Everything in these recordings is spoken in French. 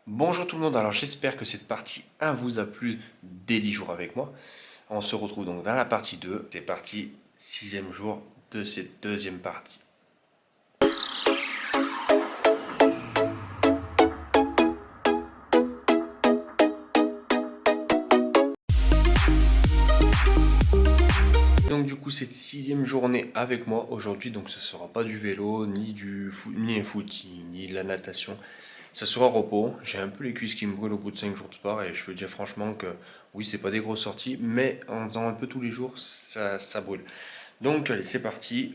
Bonjour tout le monde, alors j'espère que cette partie 1 vous a plu des 10 jours avec moi. On se retrouve donc dans la partie 2, c'est parti, 6e jour de cette deuxième partie. Donc du coup cette 6e journée avec moi aujourd'hui, donc ce sera pas du vélo, ni un footing, ni de la natation. Ça sera repos. J'ai un peu les cuisses qui me brûlent au bout de 5 jours de sport et je peux dire franchement que oui, c'est pas des grosses sorties, mais en faisant un peu tous les jours, ça brûle. Donc allez, c'est parti.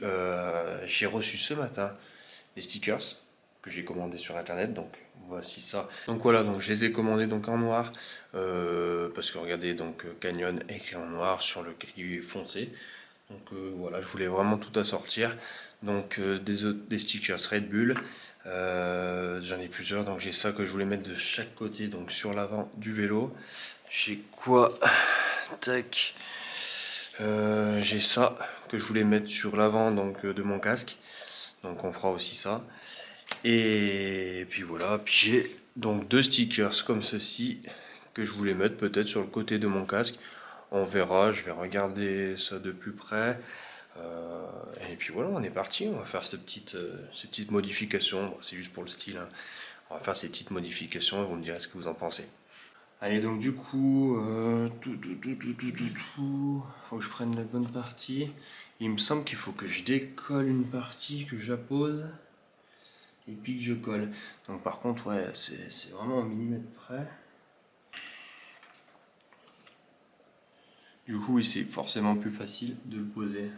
J'ai reçu ce matin des stickers que j'ai commandés sur internet. Donc voici ça. Donc voilà, donc je les ai commandés donc en noir parce que regardez donc Canyon écrit en noir sur le gris foncé. Donc voilà, je voulais vraiment tout assortir. Donc des stickers Red Bull. J'en ai plusieurs, donc j'ai ça que je voulais mettre de chaque côté, donc sur l'avant du vélo. J'ai quoi? Tac. J'ai ça que je voulais mettre sur l'avant donc de mon casque. Donc on fera aussi ça. Et puis voilà, puis j'ai donc deux stickers comme ceci que je voulais mettre peut-être sur le côté de mon casque. On verra, je vais regarder ça de plus près. Et puis voilà, on est parti, on va faire ces petites modifications. Bon, c'est juste pour le style, hein. On va faire ces petites modifications et vous me direz ce que vous en pensez. Allez, donc du coup, faut que je prenne la bonne partie. Il me semble qu'il faut que je décolle une partie, que j'appose et puis que je colle. Donc par contre, ouais, c'est vraiment un millimètre près. Du coup, oui, c'est forcément plus facile de le poser.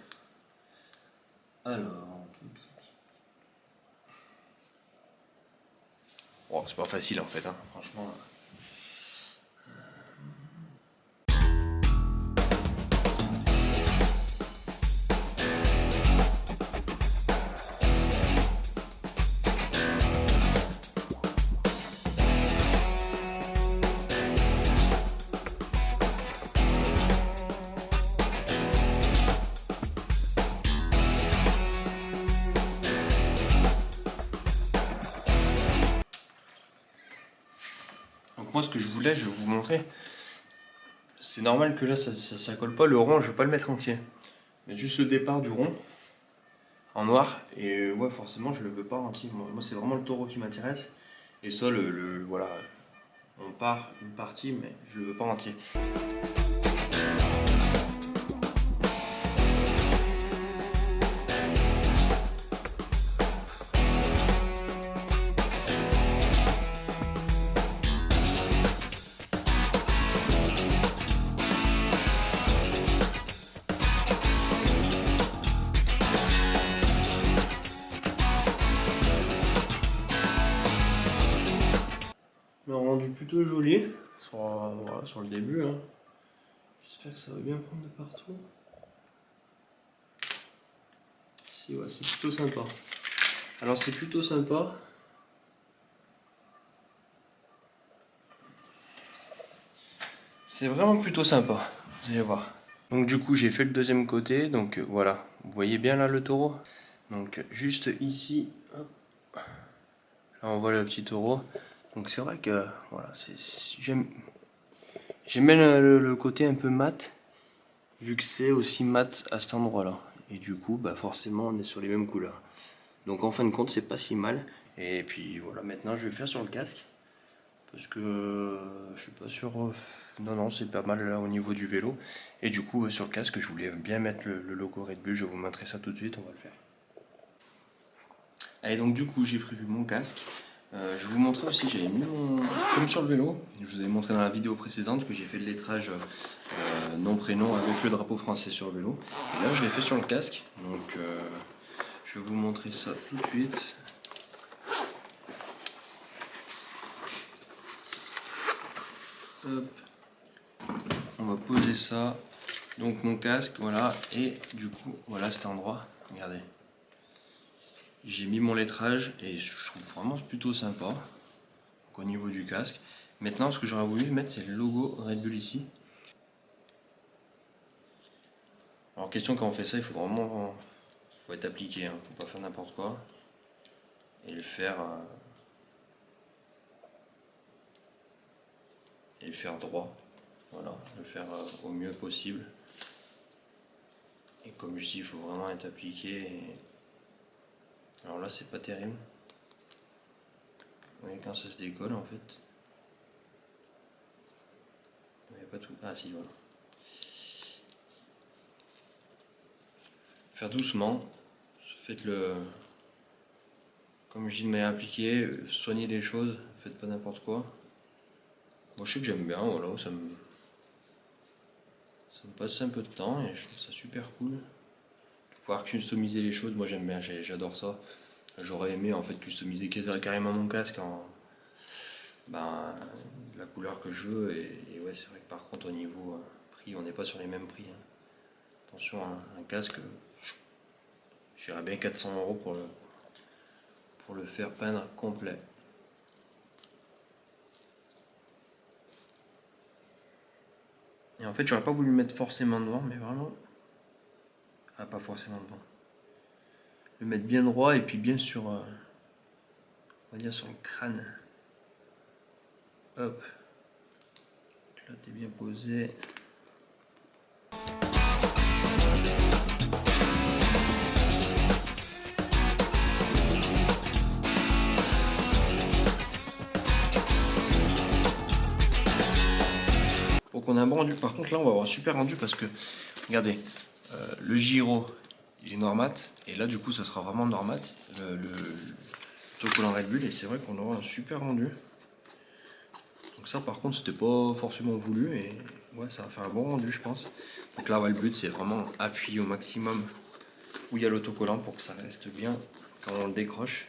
Alors, bon, c'est pas facile en fait, hein, franchement. Donc moi, ce que je voulais, je vais vous montrer. C'est normal que là, ça colle pas. Le rond, je vais pas le mettre entier. Mais juste le départ du rond en noir. Et ouais, forcément, je le veux pas entier. Moi, c'est vraiment le taureau qui m'intéresse. Et ça, voilà, on part une partie, mais je le veux pas entier. Le rendu plutôt joli voilà, sur le début, hein. J'espère que ça va bien prendre de partout. Si, ouais, c'est plutôt sympa. Alors c'est plutôt sympa. C'est vraiment plutôt sympa, vous allez voir. Donc du coup j'ai fait le deuxième côté, donc voilà. Vous voyez bien là le taureau? Donc juste ici, hop. Là on voit le petit taureau. Donc c'est vrai que voilà, j'aime bien le côté un peu mat, vu que c'est aussi mat à cet endroit là. Et du coup bah forcément on est sur les mêmes couleurs. Donc en fin de compte c'est pas si mal. Et puis voilà, maintenant je vais faire sur le casque. Parce que je suis pas sûr. Non, c'est pas mal là au niveau du vélo. Et du coup, sur le casque, je voulais bien mettre le logo Red Bull. Je vais vous montrer ça tout de suite, on va le faire. Allez, donc du coup, j'ai prévu mon casque. Je vais vous montrer aussi, j'avais mis comme sur le vélo, je vous avais montré dans la vidéo précédente que j'ai fait le lettrage nom-prénom avec le drapeau français sur le vélo. Et là, je l'ai fait sur le casque. Donc, je vais vous montrer ça tout de suite. Hop. On va poser ça. Donc mon casque, voilà, et du coup, voilà cet endroit, regardez. J'ai mis mon lettrage et je trouve vraiment plutôt sympa. Donc, au niveau du casque. Maintenant, ce que j'aurais voulu mettre, c'est le logo Red Bull ici. Alors, question, quand on fait ça, il faut vraiment être appliqué, hein. Faut pas faire n'importe quoi. Et le faire et le faire droit. Voilà, le faire au mieux possible. Et comme je dis, il faut vraiment être appliqué. Alors là, c'est pas terrible. Vous voyez quand ça se décolle en fait. Vous voyez pas tout. Ah si, voilà. Faire doucement. Faites-le. Comme je dis, de manière appliquée. Soignez les choses. Faites pas n'importe quoi. Moi je sais que j'aime bien, voilà, ça me passe un peu de temps et je trouve ça super cool. De pouvoir customiser les choses, moi j'aime bien, j'adore ça. J'aurais aimé en fait customiser carrément mon casque en la couleur que je veux et ouais, c'est vrai que par contre au niveau prix, on n'est pas sur les mêmes prix. Hein. Attention, un casque, j'irais bien 400 € pour le faire peindre complet. Et en fait, j'aurais pas voulu le mettre forcément devant, mais vraiment. Ah, pas forcément devant. Le mettre bien droit et puis bien sur. On va dire sur le crâne. Hop. Donc là, t'es bien posé. Donc on a un bon rendu. Par contre, là, on va avoir un super rendu parce que, regardez, le gyro, il est normat. Et là, du coup, ça sera vraiment normat. Le autocollant Red Bull. Et c'est vrai qu'on aura un super rendu. Donc ça, par contre, c'était pas forcément voulu. Et ouais, ça va faire un bon rendu, je pense. Donc là, ouais, le but, c'est vraiment appuyer au maximum où il y a l'autocollant pour que ça reste bien quand on le décroche.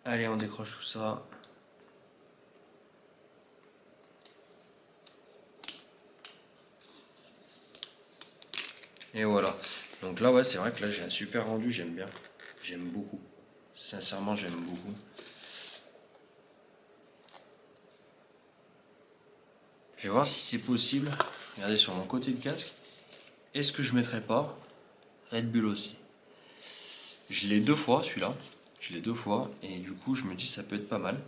Allez, on décroche tout ça. Et voilà. Donc là, ouais, c'est vrai que là, j'ai un super rendu, j'aime bien. J'aime beaucoup. Sincèrement, j'aime beaucoup. Je vais voir si c'est possible. Regardez sur mon côté de casque. Est-ce que je mettrais pas Red Bull aussi? Je l'ai 2 fois, celui-là. Je l'ai 2 fois. Et du coup, je me dis ça peut être pas mal.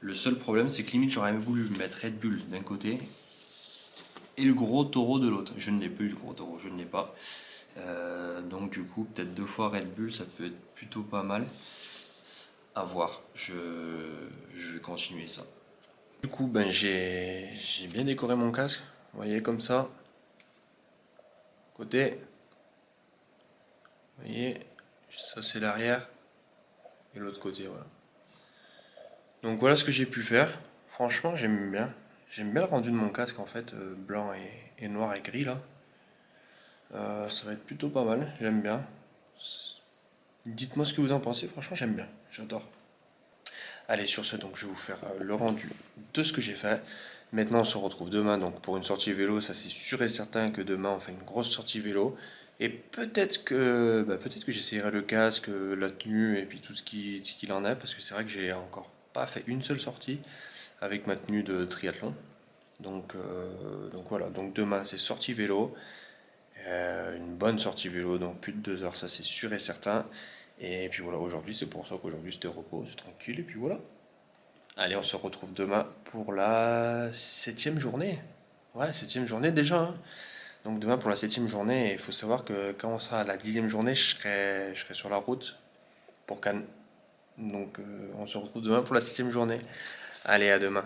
Le seul problème, c'est que limite, j'aurais voulu mettre Red Bull d'un côté et le gros taureau de l'autre. Je ne l'ai plus, le gros taureau, je ne l'ai pas. Donc du coup, peut-être 2 fois Red Bull, ça peut être plutôt pas mal. À voir. Je vais continuer ça. Du coup, ben j'ai bien décoré mon casque. Vous voyez comme ça. Côté. Vous voyez, ça c'est l'arrière. Et l'autre côté, voilà. Donc voilà ce que j'ai pu faire. Franchement, j'aime bien. J'aime bien le rendu de mon casque en fait, blanc et noir et gris là. Ça va être plutôt pas mal, j'aime bien. Dites-moi ce que vous en pensez, franchement j'aime bien, j'adore. Allez, sur ce, donc je vais vous faire le rendu de ce que j'ai fait. Maintenant on se retrouve demain donc pour une sortie vélo, ça c'est sûr et certain que demain on fait une grosse sortie vélo. Et peut-être que j'essayerai le casque, la tenue et puis tout ce qu'il en est, parce que c'est vrai que j'ai encore pas fait une seule sortie avec ma tenue de triathlon. Donc voilà, donc demain c'est sortie vélo, une bonne sortie vélo, donc plus de 2 heures, ça c'est sûr et certain. Et puis voilà, aujourd'hui c'est pour ça qu'aujourd'hui c'était repos, c'est tranquille, et puis voilà. Allez, on se retrouve demain pour la 7e journée. Ouais, 7e journée déjà. Hein. Donc demain pour la 7e journée, il faut savoir que quand on sera à la 10e journée, je serai sur la route pour Cannes. Donc on se retrouve demain pour la 7e journée. Allez, à demain.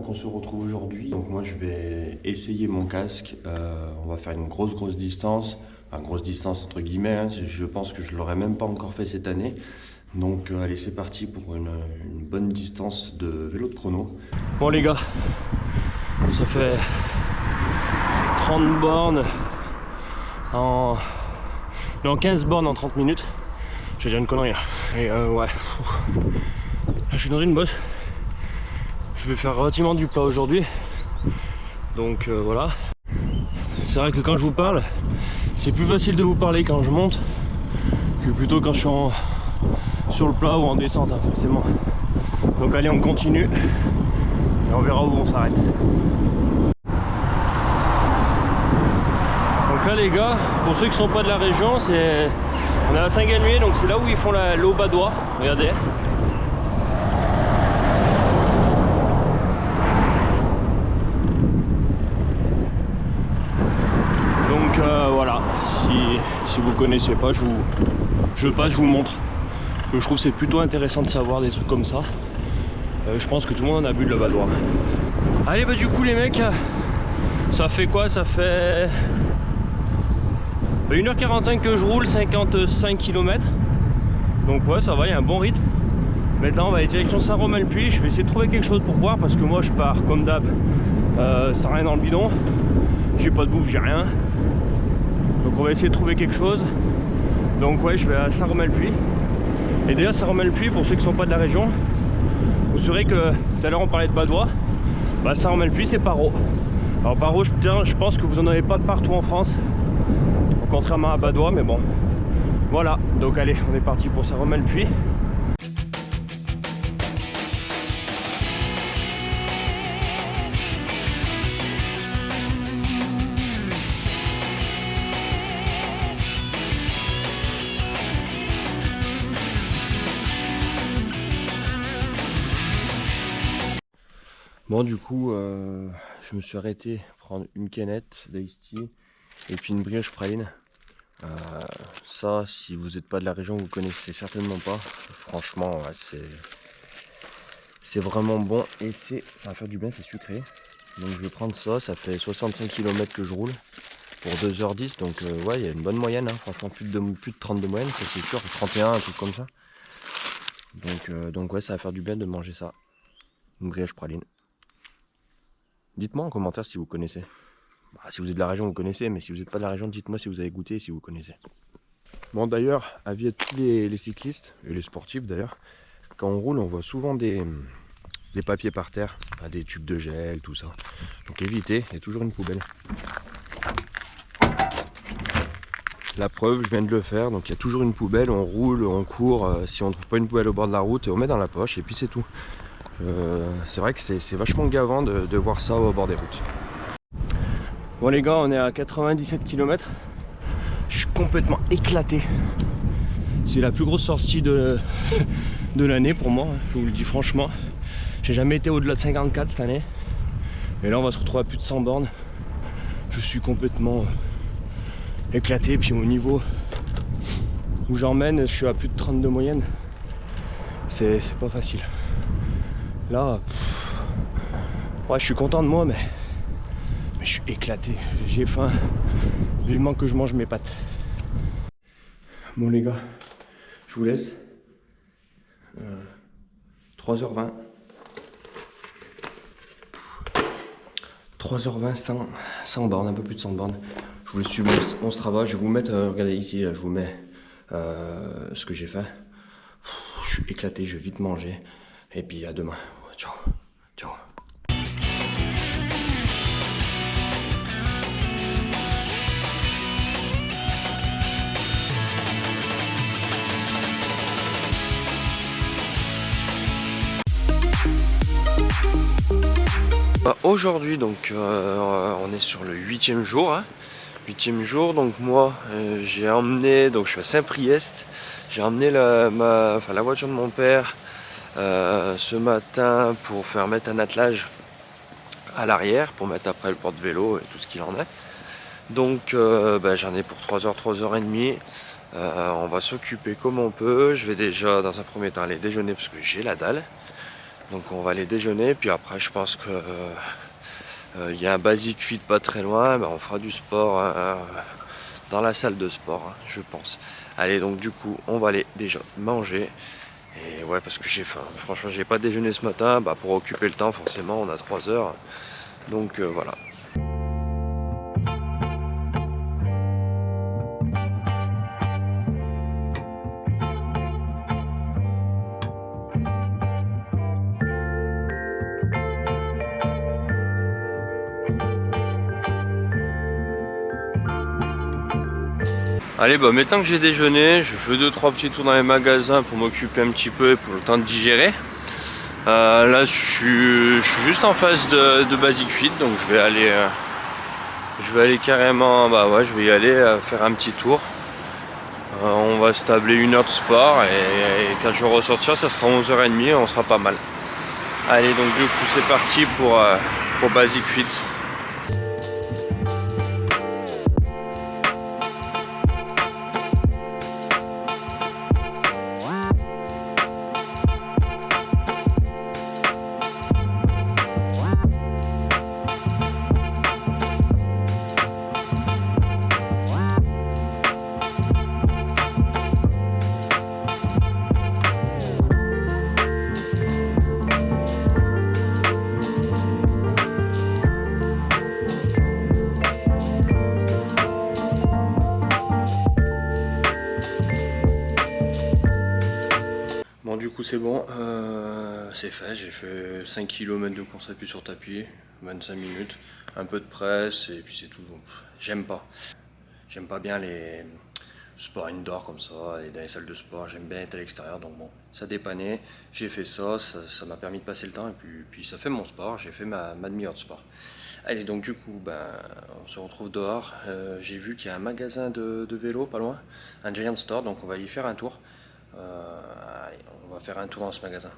donc on se retrouve aujourd'hui. Donc moi je vais essayer mon casque. On va faire une grosse distance. Enfin grosse distance entre guillemets, hein. Je pense que je l'aurais même pas encore fait cette année. Donc allez, c'est parti pour une bonne distance de vélo de chrono. Bon les gars, ça fait 30 bornes en... Non, 15 bornes en 30 minutes. Je vais dire une connerie. Et ouais, je suis dans une bosse. Je vais faire relativement du plat aujourd'hui. Donc voilà. C'est vrai que quand je vous parle, c'est plus facile de vous parler quand je monte que plutôt quand je suis sur le plat ou en descente, hein, forcément. Donc allez, on continue et on verra où on s'arrête. Donc là les gars, pour ceux qui sont pas de la région, on est à Saint-Galmier, donc c'est là où ils font l'eau badois. Regardez. Donc voilà, si vous connaissez pas, je passe, je vous montre. Je trouve que c'est plutôt intéressant de savoir des trucs comme ça. Je pense que tout le monde en a bu de la badois. Allez, bah du coup les mecs, ça fait quoi? Ça fait 1h45 que je roule, 55 km. Donc ouais, ça va, il y a un bon rythme. Maintenant on va aller direction Saint-Romain-le-Puy. Je vais essayer de trouver quelque chose pour boire parce que moi je pars comme d'hab sans rien dans le bidon. J'ai pas de bouffe, j'ai rien. Donc on va essayer de trouver quelque chose. Donc ouais, je vais à Saint-Romain-le-Puy. Et d'ailleurs Saint-Romain-le-Puy, pour ceux qui ne sont pas de la région, vous saurez que tout à l'heure on parlait de badois. Bah Saint-Romain-le-Puy c'est Paro. Alors Paro, je pense que vous en avez pas de partout en France, contrairement à badois, mais bon. Voilà, donc allez, on est parti pour Saint-Romain-le-Puy. Bon du coup, je me suis arrêté prendre une canette d'Ice Tea et puis une brioche praline. Ça, si vous n'êtes pas de la région, vous connaissez certainement pas. Franchement, ouais, c'est vraiment bon et ça va faire du bien, c'est sucré. Donc je vais prendre ça, ça fait 65 km que je roule pour 2h10. Donc ouais, il y a une bonne moyenne, hein. Franchement plus de 30 de moyenne, ça c'est sûr, 31, un truc comme ça. Donc ouais, ça va faire du bien de manger ça. Une brioche praline. Dites-moi en commentaire si vous connaissez. Bah, si vous êtes de la région, vous connaissez, mais si vous n'êtes pas de la région, dites-moi si vous avez goûté et si vous connaissez. Bon d'ailleurs, avis à tous les cyclistes, et les sportifs d'ailleurs, quand on roule, on voit souvent des papiers par terre, des tubes de gel, tout ça. Donc évitez, il y a toujours une poubelle. La preuve, je viens de le faire, donc il y a toujours une poubelle, on roule, on court, si on ne trouve pas une poubelle au bord de la route, on met dans la poche et puis c'est tout. C'est vrai que c'est vachement gavant de voir ça au bord des routes. Bon les gars, on est à 97 km. Je suis complètement éclaté. C'est la plus grosse sortie de l'année pour moi, je vous le dis franchement. J'ai jamais été au-delà de 54 cette année. Et là on va se retrouver à plus de 100 bornes. Je suis complètement éclaté. Puis au niveau où j'emmène, je suis à plus de 32 moyenne. C'est pas facile. Là, ouais, je suis content de moi, mais je suis éclaté, j'ai faim. Vivement que je mange mes pâtes. Bon les gars, je vous laisse. 3h20. 3h20, 100 bornes, un peu plus de 100 bornes. Je vous laisse suivre mon Strava. Je vais vous mettre, regardez ici, là, je vous mets ce que j'ai fait. Je suis éclaté, je vais vite manger. Et puis à demain. Ciao. Ciao. Aujourd'hui donc on est sur le 8e jour, hein. 8e jour, donc moi j'ai emmené, donc je suis à Saint-Priest, j'ai emmené la voiture de mon père ce matin pour faire mettre un attelage à l'arrière, pour mettre après le porte-vélo et tout ce qu'il en est. Donc j'en ai pour 3h, 3h30. On va s'occuper comme on peut. Je vais déjà dans un premier temps aller déjeuner parce que j'ai la dalle. Donc on va aller déjeuner, puis après je pense que y a un Basic Fit pas très loin, on fera du sport dans la salle de sport, je pense. Allez, donc du coup on va aller déjà manger. Et ouais, parce que j'ai faim. Franchement, j'ai pas déjeuné ce matin, pour occuper le temps forcément, on a 3 heures. Donc voilà. Allez, maintenant que j'ai déjeuné, je fais 2-3 petits tours dans les magasins pour m'occuper un petit peu et pour le temps de digérer. Là, je suis juste en face de Basic Fit, donc je vais aller carrément, je vais y aller faire un petit tour. On va se tabler 1 heure de sport et quand je vais ressortir, ça sera 11h30 et on sera pas mal. Allez, donc du coup, c'est parti pour Basic Fit. Bon, du coup c'est bon, c'est fait, j'ai fait 5 km de course à pied sur tapis, 25 minutes, un peu de presse et puis c'est tout. Donc, j'aime pas bien les sports indoor comme ça, aller dans les salles de sport, j'aime bien être à l'extérieur, donc bon, ça dépannait, j'ai fait ça m'a permis de passer le temps et puis ça fait mon sport, j'ai fait ma demi-heure de sport. Allez, donc du coup, on se retrouve dehors, j'ai vu qu'il y a un magasin de vélo pas loin, un Giant Store, donc on va y faire un tour. Allez, on va faire un tour dans ce magasin.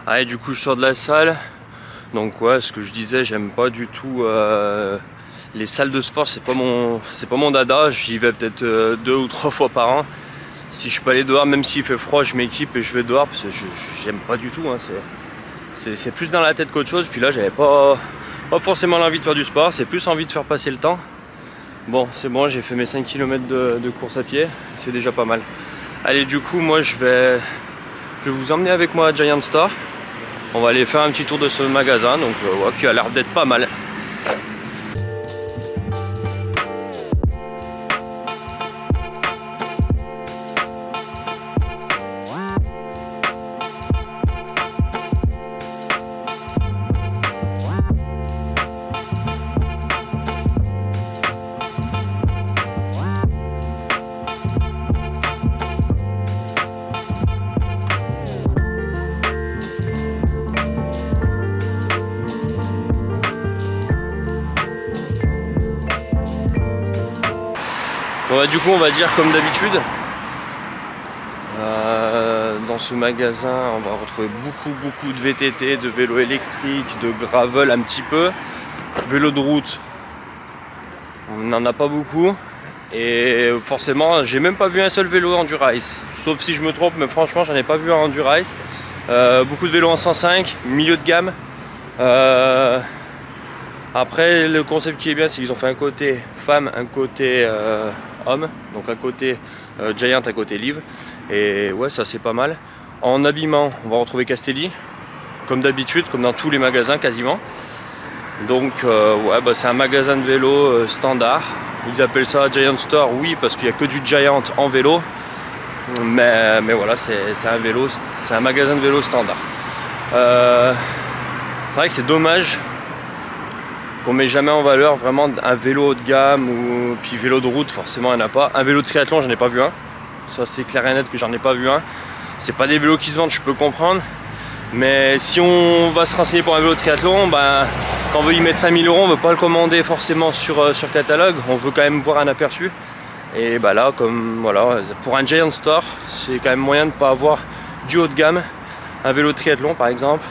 Allez, du coup je sors de la salle. Donc ouais, ce que je disais, j'aime pas du tout les salles de sport, c'est pas mon dada. J'y vais peut-être 2 ou 3 fois par an. Si je peux aller dehors, même s'il fait froid, je m'équipe et je vais dehors parce que j'aime pas du tout. C'est plus dans la tête qu'autre chose. Puis là, j'avais pas forcément l'envie de faire du sport, c'est plus envie de faire passer le temps. Bon, c'est bon, j'ai fait mes 5 km de course à pied, c'est déjà pas mal. Allez, du coup, moi je vais vous emmener avec moi à Giant Store. On va aller faire un petit tour de ce magasin, donc qui a l'air d'être pas mal. Bon, du coup on va dire comme d'habitude, dans ce magasin on va retrouver beaucoup de VTT, de vélos électriques, de gravel un petit peu, vélo de route on n'en a pas beaucoup et forcément j'ai même pas vu un seul vélo Endurance, sauf si je me trompe, mais franchement j'en ai pas vu un Endurance. Beaucoup de vélos en 105, milieu de gamme. Après le concept qui est bien, c'est qu'ils ont fait un côté femme, un côté homme, donc un côté Giant, un côté Live, et ouais, ça c'est pas mal. En habillement, on va retrouver Castelli, comme d'habitude, comme dans tous les magasins quasiment. Donc ouais, c'est un magasin de vélo standard. Ils appellent ça Giant Store, oui, parce qu'il n'y a que du Giant en vélo, mais voilà, c'est un vélo, c'est un magasin de vélo standard. C'est vrai que c'est dommage qu'on met jamais en valeur vraiment un vélo haut de gamme, ou puis vélo de route forcément il n'y en a pas. Un vélo de triathlon, j'en ai pas vu un, ça c'est clair et net que j'en ai pas vu un. C'est pas des vélos qui se vendent, je peux comprendre, mais si on va se renseigner pour un vélo de triathlon, quand on veut y mettre 5000 €, on veut pas le commander forcément sur catalogue, on veut quand même voir un aperçu. Et là, comme voilà, pour un Giant Store, c'est quand même moyen de pas avoir du haut de gamme, un vélo de triathlon par exemple,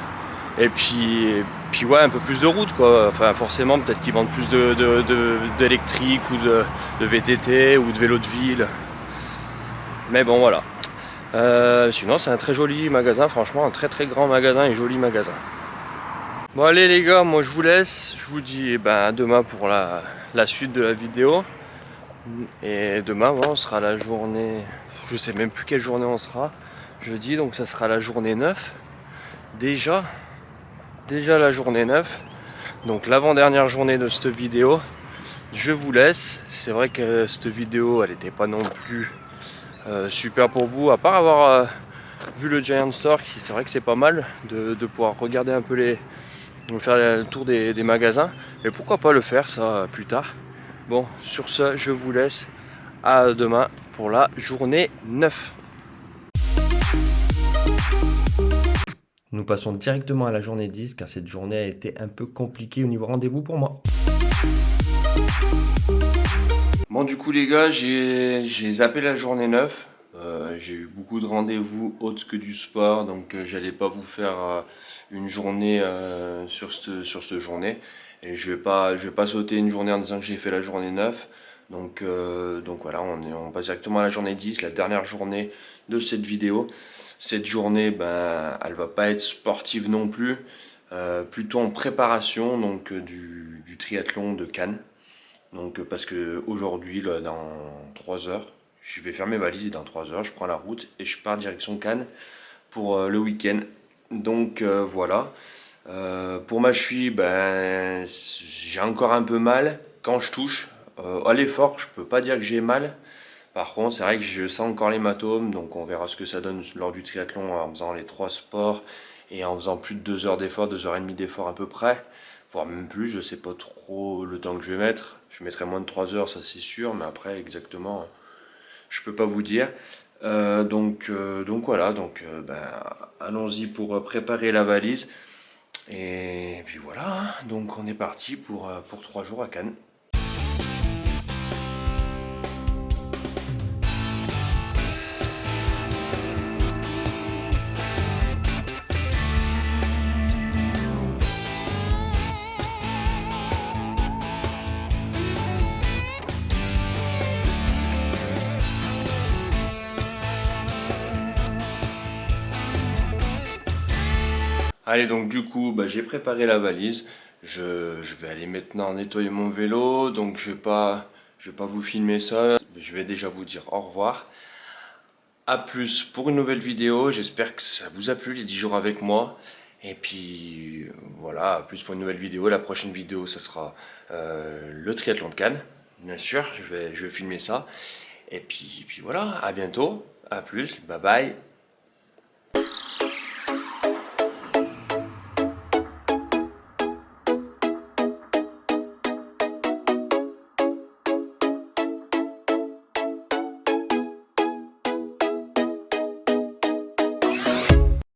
et puis ouais, un peu plus de route quoi. Enfin forcément peut-être qu'ils vendent plus d'électrique ou de VTT ou de vélo de ville, mais bon voilà. Sinon c'est un très joli magasin, franchement un très très grand magasin et joli magasin. Bon allez les gars, moi je vous laisse, je vous dis à demain pour la suite de la vidéo. Et demain on sera la journée, je sais même plus quelle journée on sera, jeudi, donc ça sera la journée 9. Déjà la journée 9, donc l'avant-dernière journée de cette vidéo. Je vous laisse, c'est vrai que cette vidéo elle n'était pas non plus super pour vous, à part avoir vu le Giant Store, c'est vrai que c'est pas mal de pouvoir regarder un peu faire le tour des magasins, mais pourquoi pas le faire ça plus tard. Bon, sur ce, je vous laisse, à demain pour la journée 9. Nous passons directement à la journée 10 car cette journée a été un peu compliquée au niveau rendez-vous pour moi. Bon du coup les gars, j'ai zappé la journée 9. J'ai eu beaucoup de rendez-vous autres que du sport, donc j'allais pas vous faire une journée sur cette journée. Et je vais pas sauter une journée en disant que j'ai fait la journée 9. Donc voilà, on passe directement à la journée 10, la dernière journée de cette vidéo. Cette journée, elle va pas être sportive non plus, plutôt en préparation donc du triathlon de Cannes. Donc parce que aujourd'hui, là, dans 3 heures, je vais faire mes valises et dans 3 heures, je prends la route et je pars direction Cannes pour le week-end. Donc voilà. Pour ma cheville, j'ai encore un peu mal quand je touche. À l'effort, je peux pas dire que j'ai mal. Par contre, c'est vrai que je sens encore l'hématome, donc on verra ce que ça donne lors du triathlon en faisant les 3 sports et en faisant plus de 2 heures d'effort, 2 heures et demie d'effort à peu près, voire même plus, je sais pas trop le temps que je vais mettre. Je mettrai moins de 3 heures, ça c'est sûr, mais après exactement, je peux pas vous dire. Donc voilà, allons-y pour préparer la valise. Et puis voilà, hein. Donc on est parti pour 3 jours à Cannes. Allez, donc du coup, j'ai préparé la valise. Je vais aller maintenant nettoyer mon vélo, donc je vais pas vous filmer ça. Je vais déjà vous dire au revoir. A plus pour une nouvelle vidéo. J'espère que ça vous a plu les 10 jours avec moi. Et puis voilà, à plus pour une nouvelle vidéo. La prochaine vidéo, ça sera le triathlon de Cannes. Bien sûr, je vais filmer ça. Et puis voilà, à bientôt. À plus, bye bye.